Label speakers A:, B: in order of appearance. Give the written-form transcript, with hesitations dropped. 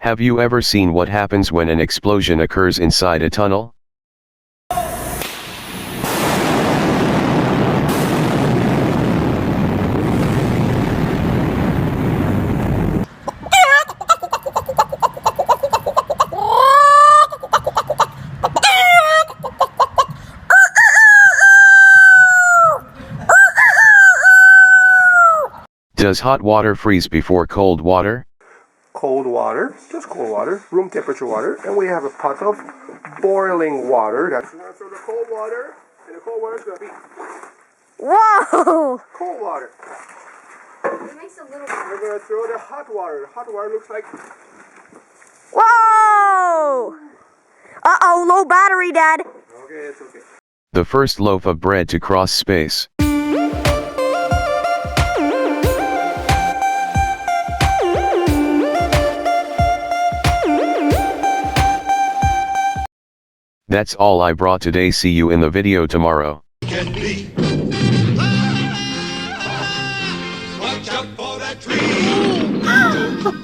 A: Have you ever seen what happens when an explosion occurs inside a tunnel? Does hot water freeze before cold water?
B: Cold water, just cold water, room temperature water, and we have a pot of boiling water. That's going to throw the cold water, and the cold water is going to be
C: Whoa!
B: cold water.
C: It makes a little.
B: We're going to throw the hot water. The hot water looks like.
C: Whoa! Uh-oh, low battery, Dad.
B: Okay, it's okay.
A: The first loaf of bread to cross space. That's all I brought today. See you in the video tomorrow.
D: Can be. Watch out for that tree.